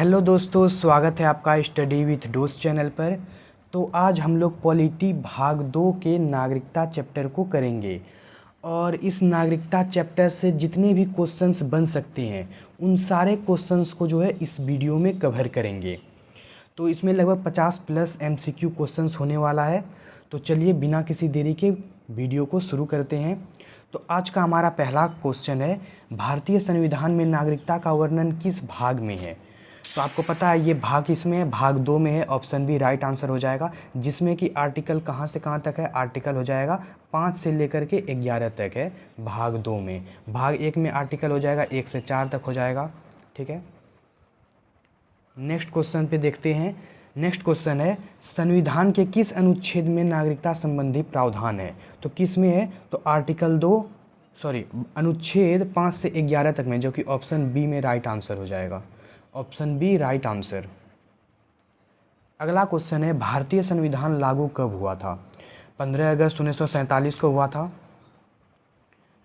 Hello दोस्तों, स्वागत है आपका स्टडी विथ दोस्त चैनल पर। तो आज हम लोग पॉलिटी भाग 2 के नागरिकता चैप्टर को करेंगे और इस नागरिकता चैप्टर से जितने भी क्वेश्चंस बन सकते हैं उन सारे क्वेश्चंस को जो है इस वीडियो में कवर करेंगे। तो इसमें लगभग 50 प्लस एमसीक्यू क्वेश्चंस होने वाला है। तो चलिए बिना किसी देरी के वीडियो को शुरू करते हैं। तो आज का हमारा पहला क्वेश्चन है, भारतीय संविधान में नागरिकता का वर्णन किस भाग में है। तो आपको पता है ये भाग किसमें है, भाग 2 में है। ऑप्शन बी राइट आंसर हो जाएगा, जिसमें कि आर्टिकल कहाँ से कहाँ तक है। आर्टिकल हो जाएगा 5 से लेकर के 11 तक है भाग 2 में। भाग 1 में आर्टिकल हो जाएगा 1 से 4 तक हो जाएगा। ठीक है, नेक्स्ट क्वेश्चन पे देखते हैं। नेक्स्ट क्वेश्चन है, संविधान के किस अनुच्छेद में नागरिकता संबंधी प्रावधान है। तो किस में है, तो आर्टिकल 2 अनुच्छेद 5 से 11 तक में, जो कि ऑप्शन बी में राइट आंसर हो जाएगा। Option B right answer. अगला क्वेश्चन है, भारतीय संविधान लागू कब हुआ था। 15 अगस्त 1947 को हुआ था,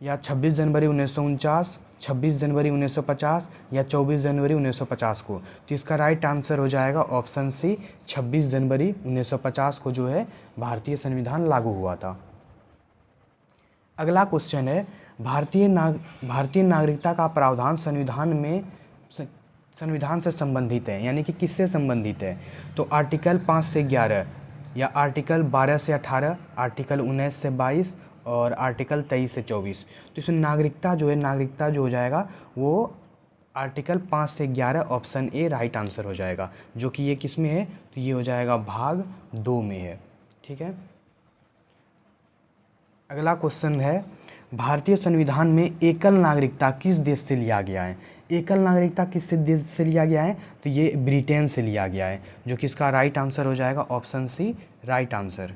या 26 जनवरी 1949, 26 जनवरी 1950 या 24 जनवरी 1950 को। तो इसका राइट आंसर हो जाएगा ऑप्शन सी, 26 जनवरी 1950 को जो है भारतीय संविधान लागू हुआ था। अगला क्वेश्चन है, भारतीय नागरिकता का प्रावधान संविधान से संबंधित है, यानी कि किससे संबंधित है। तो आर्टिकल 5 से 11 या आर्टिकल 12 से 18, आर्टिकल 19 से 22 और आर्टिकल 23 से 24। तो इसमें नागरिकता जो हो जाएगा वो आर्टिकल 5 से 11, ऑप्शन ए राइट आंसर हो जाएगा, जो कि ये किस में है, तो ये हो जाएगा भाग 2 में है। ठीक है, अगला क्वेश्चन है, भारतीय संविधान में एकल नागरिकता किस देश से लिया गया है। एकल नागरिकता किस देश से लिया गया है, तो ये ब्रिटेन से लिया गया है, जो कि इसका राइट आंसर हो जाएगा ऑप्शन सी राइट आंसर।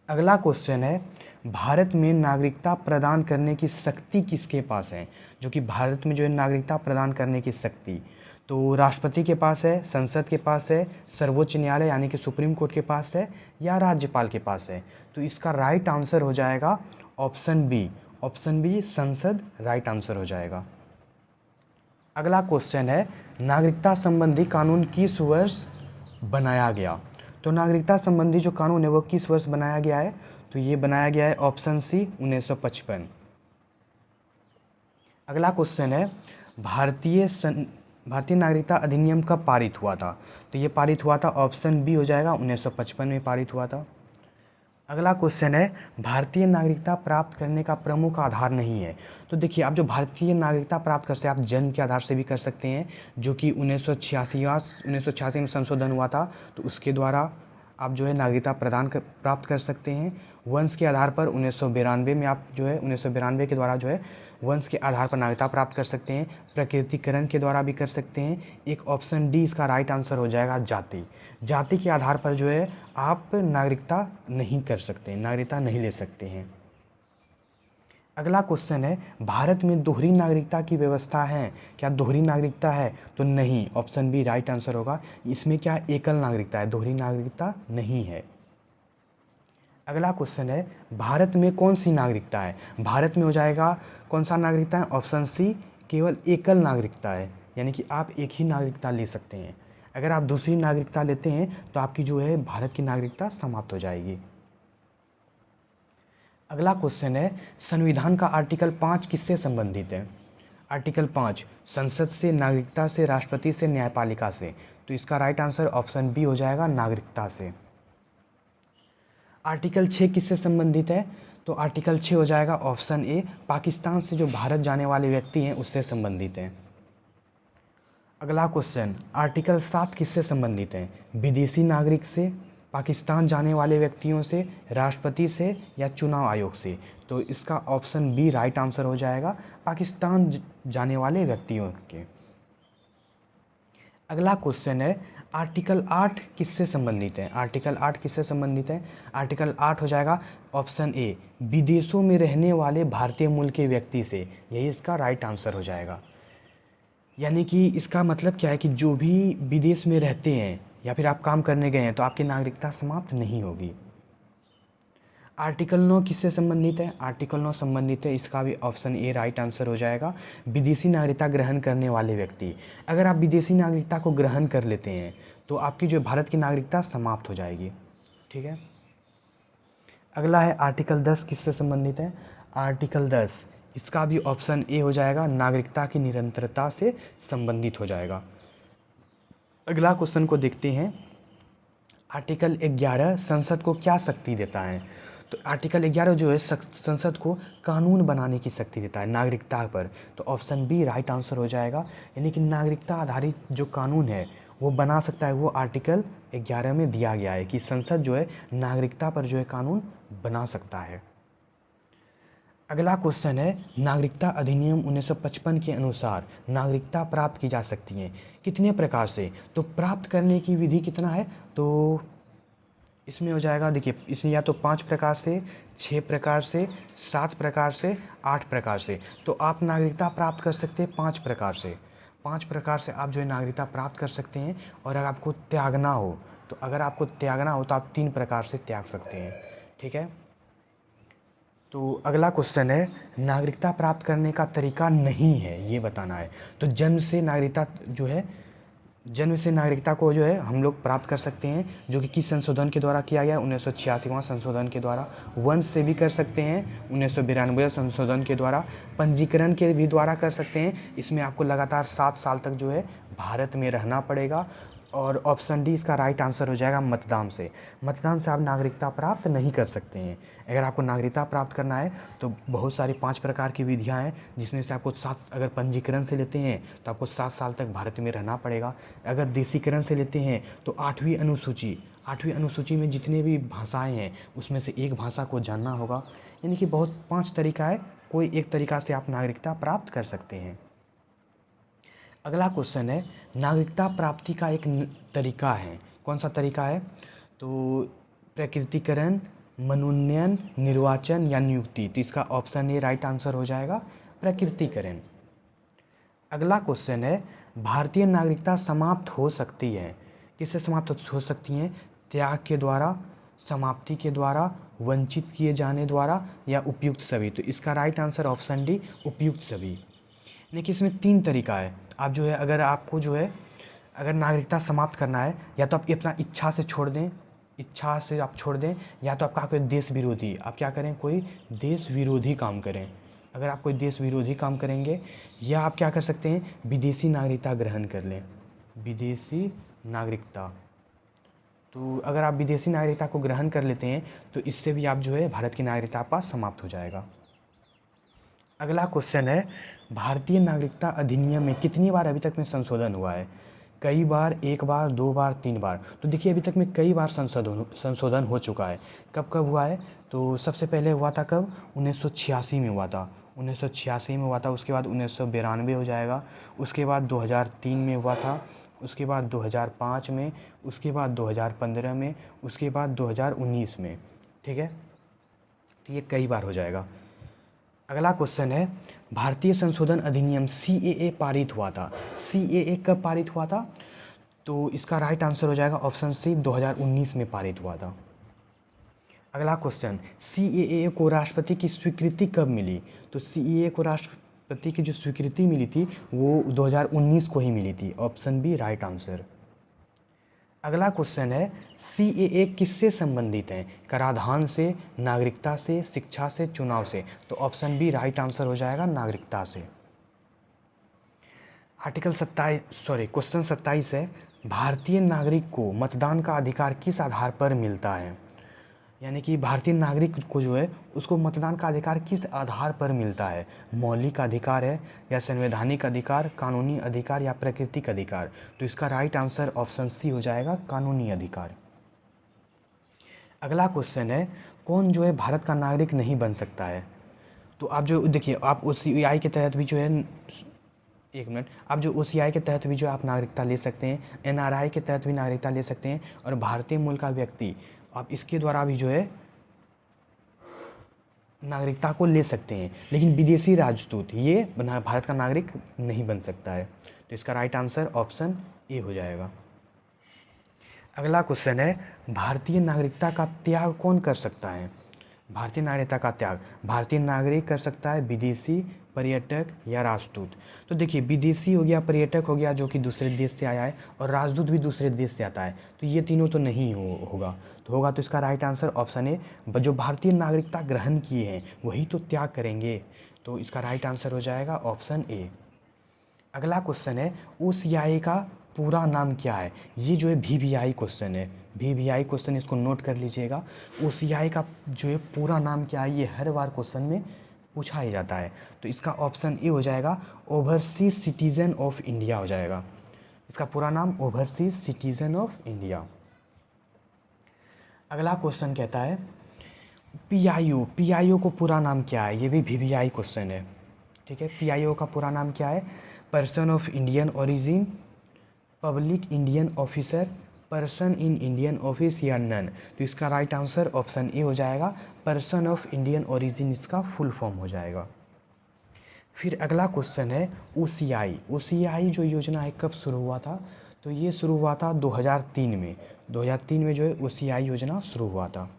अगला क्वेश्चन है, भारत में नागरिकता प्रदान करने की शक्ति किसके पास है। जो कि भारत में जो है नागरिकता प्रदान करने की शक्ति, तो राष्ट्रपति के पास है, संसद के पास है, सर्वोच्च न्यायालय यानी कि सुप्रीम कोर्ट के पास है, या राज्यपाल के पास है। तो इसका राइट आंसर हो जाएगा ऑप्शन बी संसद राइट आंसर हो जाएगा। अगला क्वेश्चन है, नागरिकता संबंधी कानून किस वर्ष बनाया गया। तो नागरिकता संबंधी जो कानून है वो किस वर्ष बनाया गया है, तो ये बनाया गया है ऑप्शन सी 1955। अगला क्वेश्चन है, भारतीय नागरिकता अधिनियम कब पारित हुआ था। तो ये पारित हुआ था, ऑप्शन बी हो जाएगा 1955 में पारित हुआ था। अगला क्वेश्चन है, भारतीय नागरिकता प्राप्त करने का प्रमुख आधार नहीं है। तो देखिए, आप जो भारतीय नागरिकता प्राप्त कर सकते हैं, आप जन्म के आधार से भी कर सकते हैं, जो कि 1986 में संशोधन हुआ था, तो उसके द्वारा आप जो है नागरिकता प्राप्त कर सकते हैं। वंश के आधार पर 1992 में आप जो है 1992 के द्वारा जो है वंश के आधार पर नागरिकता प्राप्त कर सकते हैं। प्रकृतिकरण के द्वारा भी कर सकते हैं। एक ऑप्शन डी इसका राइट आंसर हो जाएगा जाति के आधार पर जो है आप नागरिकता नहीं कर सकते, नागरिकता नहीं ले सकते हैं। अगला क्वेश्चन है, भारत में दोहरी नागरिकता की व्यवस्था है क्या। दोहरी नागरिकता है, तो नहीं, ऑप्शन बी राइट आंसर होगा। इसमें क्या एकल नागरिकता है, दोहरी नागरिकता नहीं है। अगला क्वेश्चन है, भारत में कौन सी नागरिकता है। भारत में हो जाएगा कौन सा नागरिकता है, ऑप्शन सी केवल एकल नागरिकता है, यानी कि आप एक ही नागरिकता ले सकते हैं। अगर आप दूसरी नागरिकता लेते हैं तो आपकी जो है भारत की नागरिकता समाप्त हो जाएगी। अगला क्वेश्चन है, संविधान का आर्टिकल 5 किससे संबंधित है। आर्टिकल 5 संसद से, नागरिकता से, राष्ट्रपति से, न्यायपालिका से। तो इसका राइट आंसर ऑप्शन बी हो जाएगा नागरिकता से। आर्टिकल 6 किससे संबंधित है, तो आर्टिकल 6 हो जाएगा ऑप्शन ए पाकिस्तान से जो भारत जाने वाले व्यक्ति हैं उससे संबंधित है। अगला क्वेश्चन, आर्टिकल 7 किससे संबंधित है। विदेशी नागरिक से, पाकिस्तान जाने वाले व्यक्तियों से, राष्ट्रपति से, या चुनाव आयोग से। तो इसका ऑप्शन बी राइट आंसर हो जाएगा, पाकिस्तान जाने वाले व्यक्तियों के। अगला क्वेश्चन है, आर्टिकल 8 किससे संबंधित है। आर्टिकल 8 किससे संबंधित है, आर्टिकल 8 हो जाएगा ऑप्शन ए विदेशों में रहने वाले भारतीय मूल के व्यक्ति से। यही इसका राइट आंसर हो जाएगा। यानी कि इसका मतलब क्या है कि जो भी विदेश में रहते हैं या फिर आप काम करने गए हैं तो आपकी नागरिकता समाप्त नहीं होगी। आर्टिकल 9 किससे संबंधित है? आर्टिकल 9 संबंधित है, इसका भी ऑप्शन ए राइट आंसर हो जाएगा, विदेशी नागरिकता ग्रहण करने वाले व्यक्ति। अगर आप विदेशी नागरिकता को ग्रहण कर लेते हैं तो आपकी जो भारत की नागरिकता समाप्त हो जाएगी। ठीक है, अगला है आर्टिकल 10 किससे संबंधित है? आर्टिकल 10, इसका भी ऑप्शन ए हो जाएगा, नागरिकता की निरंतरता से संबंधित हो जाएगा। अगला क्वेश्चन को देखते हैं। आर्टिकल 11 संसद को क्या शक्ति देता है? तो आर्टिकल 11 जो है संसद को कानून बनाने की शक्ति देता है नागरिकता पर। तो ऑप्शन बी राइट आंसर हो जाएगा, यानी कि नागरिकता आधारित जो कानून है वो बना सकता है, वो आर्टिकल 11 में दिया गया है कि संसद जो है नागरिकता पर जो है कानून बना सकता है। अगला क्वेश्चन है, नागरिकता अधिनियम 1955 के अनुसार नागरिकता प्राप्त की जा सकती है कितने प्रकार से? तो प्राप्त करने की विधि कितना है? तो इसमें हो जाएगा, देखिए इसमें या तो 5 प्रकार से, 6 प्रकार से, 7 प्रकार से, 8 प्रकार से। तो आप नागरिकता प्राप्त कर सकते हैं 5 प्रकार से। 5 प्रकार से आप जो है नागरिकता प्राप्त कर सकते हैं। और अगर आपको त्यागना हो तो आप 3 प्रकार से त्याग सकते हैं। ठीक है, तो अगला क्वेश्चन है, नागरिकता प्राप्त करने का तरीका नहीं है ये बताना है। तो जन्म से नागरिकता को जो है हम लोग प्राप्त कर सकते हैं, जो कि किस संशोधन के द्वारा किया गया? 1986वां संशोधन के द्वारा। वंश से भी कर सकते हैं 1992 संशोधन के द्वारा। पंजीकरण के भी द्वारा कर सकते हैं, इसमें आपको लगातार 7 साल तक जो है भारत में रहना पड़ेगा। और ऑप्शन डी इसका राइट आंसर हो जाएगा, मतदान से। मतदान से आप नागरिकता प्राप्त नहीं कर सकते हैं। अगर आपको नागरिकता प्राप्त करना है तो बहुत सारी 5 प्रकार की विधियां हैं, जिसमें से आपको 7, अगर पंजीकरण से लेते हैं तो आपको 7 साल तक भारत में रहना पड़ेगा। अगर देशीकरण से लेते हैं तो 8वीं अनुसूची में जितने भी भाषाएं हैं उसमें से एक भाषा को जानना होगा। यानी कि बहुत 5 तरीका है, कोई एक तरीका से आप नागरिकता प्राप्त कर सकते हैं। अगला क्वेश्चन है, नागरिकता प्राप्ति का एक तरीका है, कौन सा तरीका है? तो प्रकृतिकरण, मनोनयन, निर्वाचन या नियुक्ति। तो इसका ऑप्शन ए राइट आंसर हो जाएगा, प्रकृतिकरण। अगला क्वेश्चन है, भारतीय नागरिकता समाप्त हो सकती है, किससे समाप्त हो सकती है? त्याग के द्वारा, समाप्ति के द्वारा, वंचित किए जाने द्वारा या उपयुक्त सभी। तो इसका राइट आंसर ऑप्शन डी, उपयुक्त सभी। देखिए इसमें 3 तरीका है। आप जो है अगर आपको जो है अगर नागरिकता समाप्त करना है, या तो आप अपना इच्छा से आप छोड़ दें, या तो आपका कोई देश विरोधी, आप क्या करें, कोई देश विरोधी काम करें। अगर आप कोई देश विरोधी काम करेंगे, या आप क्या कर सकते हैं, विदेशी नागरिकता ग्रहण कर लें, विदेशी नागरिकता। तो अगर आप विदेशी नागरिकता को ग्रहण कर लेते हैं तो इससे भी आप जो है भारत की नागरिकता आपका समाप्त हो जाएगा। अगला क्वेश्चन है, भारतीय नागरिकता अधिनियम में कितनी बार अभी तक में संशोधन हुआ है? कई बार, 1 बार, 2 बार, 3 बार। तो देखिए अभी तक में कई बार संशोधन हो चुका है। कब कब हुआ है? तो सबसे पहले हुआ था कब? 1986 में हुआ था। 1986 में हुआ था, उसके बाद 1992 हो जाएगा, उसके बाद 2003 में हुआ था, उसके बाद 2005 में, उसके बाद 2015 में, उसके बाद 2019 में। ठीक है, तो ये कई बार हो जाएगा। अगला क्वेश्चन है, भारतीय संशोधन अधिनियम CAA पारित हुआ था। CAA कब पारित हुआ था? तो इसका राइट आंसर हो जाएगा ऑप्शन सी, 2019 में पारित हुआ था। अगला क्वेश्चन, CAA को राष्ट्रपति की स्वीकृति कब मिली? तो CAA को राष्ट्रपति की जो स्वीकृति मिली थी वो 2019 को ही मिली थी। Option B right answer. अगला क्वेश्चन है, CAA किससे संबंधित है? कराधान से, नागरिकता से, शिक्षा से, चुनाव से। तो ऑप्शन बी राइट आंसर हो जाएगा, नागरिकता से। क्वेश्चन 27 है, भारतीय नागरिक को मतदान का अधिकार किस आधार पर मिलता है? यानी कि भारतीय नागरिक को जो है उसको मतदान का अधिकार किस आधार पर मिलता है? मौलिक अधिकार है, या संवैधानिक अधिकार, कानूनी अधिकार या प्राकृतिक अधिकार। तो इसका राइट आंसर ऑप्शन सी हो जाएगा, कानूनी अधिकार। अगला क्वेश्चन है, कौन जो है भारत का नागरिक नहीं बन सकता है? तो आप जो देखिए, आप OCI के तहत भी जो है, एक मिनट, आप जो OCI के तहत भी जो आप नागरिकता ले सकते हैं, NRI के तहत भी नागरिकता ले सकते हैं, और भारतीय मूल का व्यक्ति आप इसके द्वारा भी जो है नागरिकता को ले सकते हैं। लेकिन विदेशी राजदूत ये भारत का नागरिक नहीं बन सकता है। तो इसका राइट आंसर ऑप्शन ए हो जाएगा। अगला क्वेश्चन है, भारतीय नागरिकता का त्याग कौन कर सकता है? भारतीय नागरिकता का त्याग, भारतीय नागरिक कर सकता है विदेशी, पर्यटक या राजदूत। तो देखिए विदेशी हो गया, पर्यटक हो गया जो कि दूसरे देश से आया है, और राजदूत भी दूसरे देश से आता है, तो ये तीनों तो नहीं होगा। तो होगा तो इसका राइट आंसर ऑप्शन ए, जो भारतीय नागरिकता ग्रहण किए हैं वही तो त्याग करेंगे। तो इसका राइट आंसर हो जाएगा ऑप्शन ए। अगला क्वेश्चन है ओसीआई का पूरा नाम क्या है। ये जो है वीवीआई क्वेश्चन है, वीवीआई क्वेश्चन, इसको नोट कर लीजिएगा। ओसीआई का जो है पूरा नाम क्या है, ये हर बार क्वेश्चन में पूछा ही जाता है। तो इसका ऑप्शन ए हो जाएगा ओवरसीज सिटीजन ऑफ इंडिया हो जाएगा। इसका पूरा नाम ओवरसीज सिटीजन ऑफ इंडिया। अगला क्वेश्चन कहता है पीआईओ, पीआईओ को पूरा नाम क्या है, ये भी वीवीआई क्वेश्चन है। ठीक है, पीआईओ का पूरा नाम क्या है, person of Indian origin, public Indian officer, person in Indian office या नन। तो इसका राइट आंसर ऑप्शन ए हो जाएगा, पर्सन ऑफ इंडियन ओरिजिन इसका फुल फॉर्म हो जाएगा। फिर अगला क्वेश्चन है ओसीआई, ओसीआई जो योजना है कब शुरू हुआ था, तो ये शुरू हुआ था 2003 में, 2003 में जो है ओसीआई योजना शुरू हुआ था,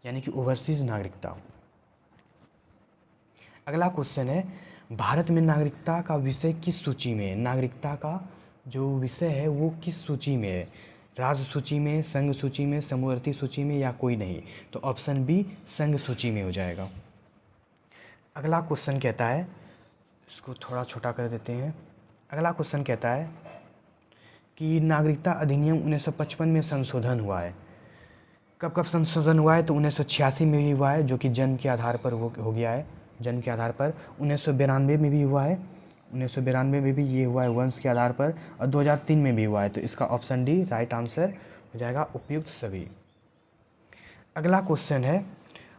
यानी कि ओवरसीज नागरिकता। अगला क्वेश्चन है भारत में नागरिकता का विषय किस सूची में है, नागरिकता का जो विषय है वो किस सूची में है, राज्य सूची में, संघ सूची में, समवर्ती सूची में या कोई नहीं। तो ऑप्शन बी संघ सूची में हो जाएगा। अगला क्वेश्चन कहता है, इसको थोड़ा छोटा कर देते हैं। अगला क्वेश्चन कहता है कि नागरिकता अधिनियम 1955 में संशोधन हुआ है, कब कब संशोधन हुआ है, तो 1986 में भी हुआ है जो कि जन्म के आधार पर हो गया है, जन्म के आधार पर। 1992 में भी हुआ है, 1992 में भी ये हुआ है वंश के आधार पर, और 2003 में भी हुआ है। तो इसका ऑप्शन डी राइट आंसर हो जाएगा, उपयुक्त सभी। अगला क्वेश्चन है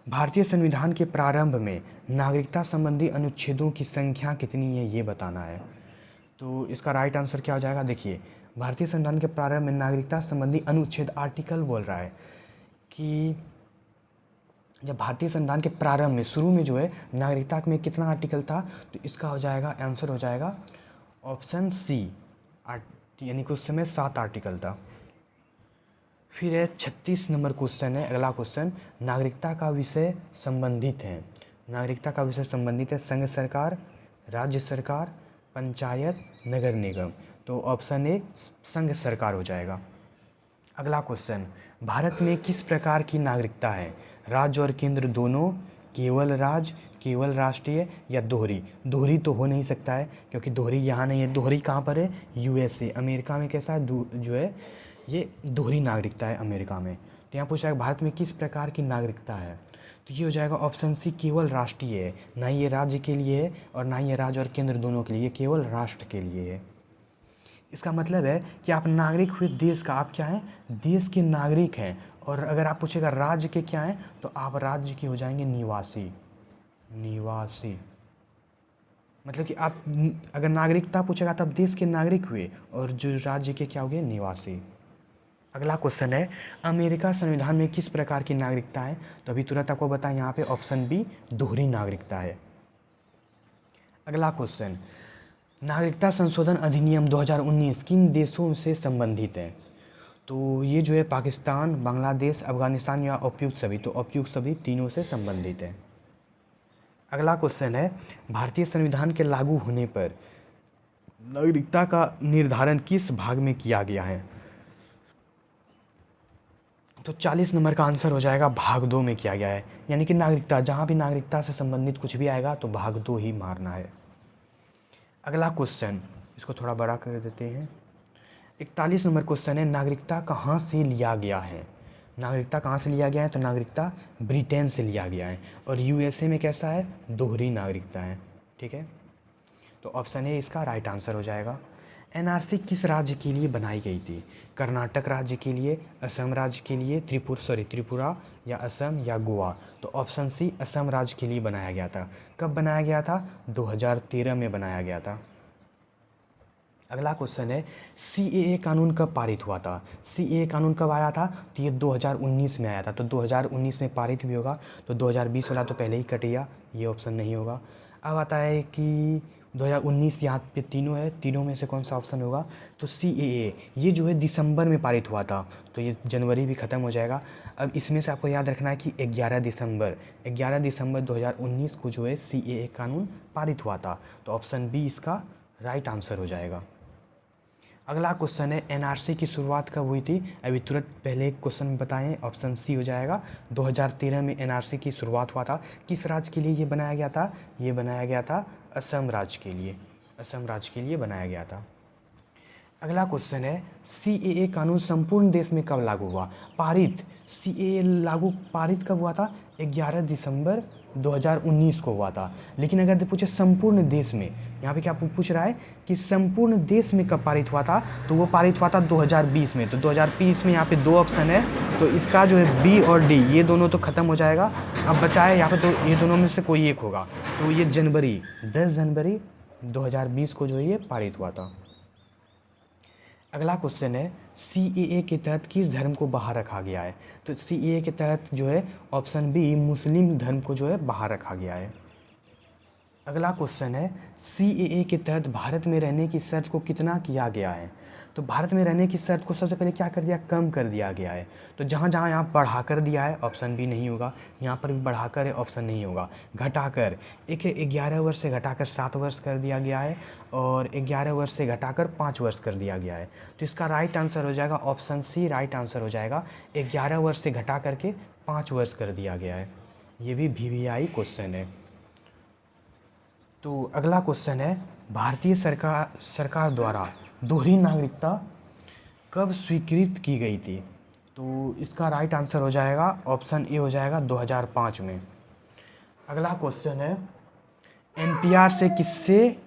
भारतीय संविधान के प्रारंभ में नागरिकता संबंधी अनुच्छेदों की संख्या कितनी है, ये बताना है। तो इसका राइट आंसर क्या हो जाएगा, देखिए भारतीय संविधान के प्रारंभ में नागरिकता संबंधी अनुच्छेद, आर्टिकल बोल रहा है कि जब भारतीय संविधान के प्रारंभ में, शुरू में जो है नागरिकता में कितना आर्टिकल था, तो इसका हो जाएगा आंसर हो जाएगा ऑप्शन सी, यानी कि उस समय 7 आर्टिकल था। फिर है 36 नंबर क्वेश्चन है, अगला क्वेश्चन, नागरिकता का विषय संबंधित है, नागरिकता का विषय संबंधित है संघ सरकार, राज्य सरकार, पंचायत, नगर निगम। तो ऑप्शन ए संघ सरकार हो जाएगा। अगला क्वेश्चन, भारत में किस प्रकार की नागरिकता है, राज्य और केंद्र दोनों, केवल राज्य, केवल राष्ट्रीय या दोहरी। दोहरी तो हो नहीं सकता है क्योंकि दोहरी यहाँ नहीं है, दोहरी कहाँ पर है, यूएसए, अमेरिका में कैसा है जो है ये दोहरी नागरिकता है अमेरिका में। तो यहाँ पूछा है भारत में किस प्रकार की नागरिकता है, तो ये हो जाएगा ऑप्शन सी केवल राष्ट्रीय है, ना ही ये राज्य के लिए है और ना ही ये राज्य और केंद्र दोनों के लिए, केवल राष्ट्र के लिए है। इसका मतलब है कि आप नागरिक हुए देश का, आप क्या हैं, देश के नागरिक हैं। और अगर आप पूछेगा राज्य के क्या हैं, तो आप राज्य के हो जाएंगे निवासी, निवासी। मतलब कि आप अगर नागरिकता पूछेगा तब देश के नागरिक हुए, और जो राज्य के क्या हो गए, निवासी। अगला क्वेश्चन है अमेरिका संविधान में किस प्रकार की नागरिकता है, तो अभी तुरंत आपको बताएं, यहाँ पे ऑप्शन बी दोहरी नागरिकता है। अगला क्वेश्चन, नागरिकता संशोधन अधिनियम 2019 किन देशों से संबंधित है, तो ये जो है पाकिस्तान, बांग्लादेश, अफगानिस्तान या उपयुक्त सभी। तो उपयुक्त सभी तीनों से संबंधित है। अगला क्वेश्चन है भारतीय संविधान के लागू होने पर नागरिकता का निर्धारण किस भाग में किया गया है, तो 40 नंबर का आंसर हो जाएगा भाग 2 में किया गया है, यानी कि नागरिकता, जहाँ भी नागरिकता से संबंधित कुछ भी आएगा तो भाग 2 ही मारना है। अगला क्वेश्चन, इसको थोड़ा बड़ा कर देते हैं। 41 नंबर क्वेश्चन है नागरिकता कहाँ से लिया गया है, नागरिकता कहाँ से लिया गया है, तो नागरिकता ब्रिटेन से लिया गया है, और यूएसए में कैसा है, दोहरी नागरिकता है। ठीक है, तो ऑप्शन ए इसका राइट आंसर हो जाएगा। एनआरसी किस राज्य के लिए बनाई गई थी, कर्नाटक राज्य के लिए, असम राज्य के लिए, त्रिपुरा या असम या गोवा। तो ऑप्शन सी असम राज्य के लिए बनाया गया था। कब बनाया गया था, 2013 में बनाया गया था। अगला क्वेश्चन है सीएए कानून कब पारित हुआ था, सीएए कानून कब आया था, तो ये 2019 में आया था। तो 2019 में पारित भी होगा, तो 2020 वाला तो पहले ही कट गया, ये ऑप्शन नहीं होगा। अब आता है कि 2019 यहाँ पे तीनों है, तीनों में से कौन सा ऑप्शन होगा? तो CAA ये जो है दिसंबर में पारित हुआ था, तो ये जनवरी भी ख़त्म हो जाएगा। अब इसमें से आपको याद रखना है कि 11 दिसंबर 2019 को जो है CAA कानून पारित हुआ था, तो ऑप्शन बी इसका राइट आंसर हो जाएगा। अगला क्वेश्चन है NRC की शुरुआत कब हुई थी? अभी तुरंत पहले एक क्वेश्चन बताएं, ऑप्शन सी हो जाएगा। 2013 में NRC की शुरुआत हुआ था। किस राज्य के लिए ये बनाया गया था? ये बनाया गया था असम राज्य के लिए, असम राज्य के लिए बनाया गया था। अगला क्वेश्चन है CAA कानून संपूर्ण देश में कब लागू हुआ? CAA पारित कब हुआ था? 11 दिसंबर 2019 को हुआ था। लेकिन अगर पूछे संपूर्ण देश में, यहाँ पे क्या पूछ रहा है कि संपूर्ण देश में कब पारित हुआ था, तो वो पारित हुआ था 2020 में। तो 2020 में यहाँ पे दो ऑप्शन है, तो इसका जो है बी और डी ये दोनों तो ख़त्म हो जाएगा। अब बचा है यहाँ पे, तो ये दोनों में से कोई एक होगा। तो ये 10 जनवरी 2020 को जो है ये पारित हुआ था। अगला क्वेश्चन है CAA के तहत किस धर्म को बाहर रखा गया है? तो CAA के तहत जो है ऑप्शन बी मुस्लिम धर्म को जो है बाहर रखा गया है। अगला क्वेश्चन है CAA के तहत भारत में रहने की शर्त को कितना किया गया है? तो भारत में रहने की शर्त को सबसे पहले क्या कर दिया? कम कर दिया गया है। तो जहाँ जहाँ यहाँ बढ़ा कर दिया है ऑप्शन बी नहीं होगा, यहाँ पर भी बढ़ाकर है ऑप्शन नहीं होगा। घटाकर 11 वर्ष से घटाकर 7 वर्ष कर दिया गया है, और 11 वर्ष से घटाकर 5 वर्ष कर दिया गया है। तो इसका राइट आंसर हो जाएगा ऑप्शन सी, राइट आंसर हो जाएगा। 11 वर्ष से घटा करके 5 वर्ष कर दिया गया है। ये भी VVI क्वेश्चन है। तो अगला क्वेश्चन है भारतीय सरकार द्वारा दोहरी नागरिकता कब स्वीकृत की गई थी? तो इसका राइट आंसर हो जाएगा ऑप्शन ए हो जाएगा 2005 में। अगला क्वेश्चन है NPR से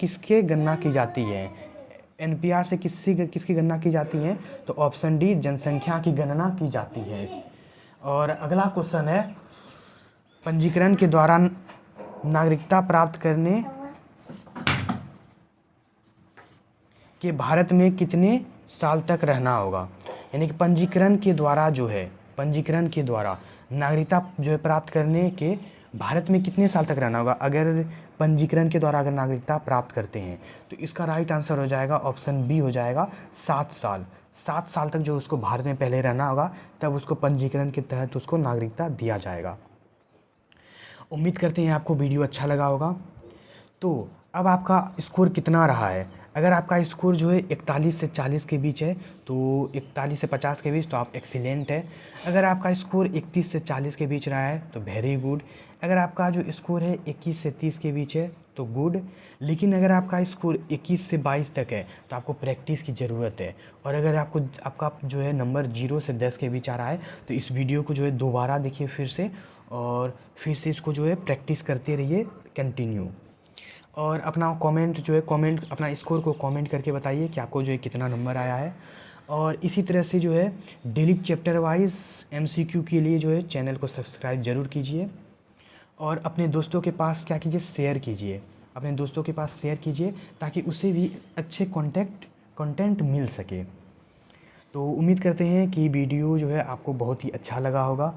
किसके गणना की जाती है? NPR से किसकी गणना की जाती है? तो ऑप्शन डी जनसंख्या की गणना की जाती है। और अगला क्वेश्चन है पंजीकरण के द्वारा नागरिकता प्राप्त करने कि भारत में कितने साल तक रहना होगा? यानी कि पंजीकरण के द्वारा नागरिकता जो है प्राप्त करने के भारत में कितने साल तक रहना होगा? अगर पंजीकरण के द्वारा अगर नागरिकता प्राप्त करते हैं तो इसका राइट आंसर हो जाएगा ऑप्शन बी हो जाएगा 7 साल। 7 साल तक जो उसको भारत में पहले रहना होगा, तब उसको पंजीकरण के तहत उसको नागरिकता दिया जाएगा। उम्मीद करते हैं आपको वीडियो अच्छा लगा होगा। तो अब आपका स्कोर कितना रहा है? अगर आपका स्कोर जो है 41 से 40 के बीच है, तो 41 से 50 के बीच, तो आप एक्सीलेंट है। अगर आपका स्कोर 31 से 40 के बीच रहा है तो वेरी गुड। अगर आपका जो स्कोर है 21 से 30 के बीच है तो गुड। लेकिन अगर आपका स्कोर 21 से 22 तक है तो आपको प्रैक्टिस की ज़रूरत है। और अगर आपका जो है नंबर 0 से 10 के बीच आ रहा है तो इस वीडियो को जो है दोबारा देखिए फिर से, और फिर से इसको जो है प्रैक्टिस करते रहिए कंटिन्यू। और अपना अपना स्कोर को कमेंट करके बताइए कि आपको जो है कितना नंबर आया है। और इसी तरह से जो है डेली चैप्टर वाइज MCQ के लिए जो है चैनल को सब्सक्राइब ज़रूर कीजिए, और अपने दोस्तों के पास क्या कीजिए, शेयर कीजिए। अपने दोस्तों के पास शेयर कीजिए ताकि उसे भी अच्छे कंटेंट मिल सके। तो उम्मीद करते हैं कि वीडियो जो है आपको बहुत ही अच्छा लगा होगा।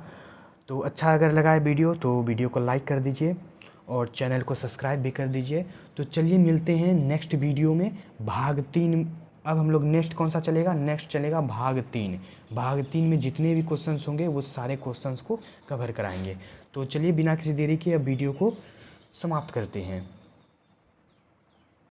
तो अच्छा अगर लगा है वीडियो तो वीडियो को लाइक कर दीजिए और चैनल को सब्सक्राइब भी कर दीजिए। तो चलिए मिलते हैं नेक्स्ट वीडियो में भाग 3। अब हम लोग नेक्स्ट कौन सा चलेगा? नेक्स्ट चलेगा भाग 3। भाग 3 में जितने भी क्वेश्चंस होंगे वो सारे क्वेश्चंस को कवर कराएंगे। तो चलिए बिना किसी देरी के अब वीडियो को समाप्त करते हैं।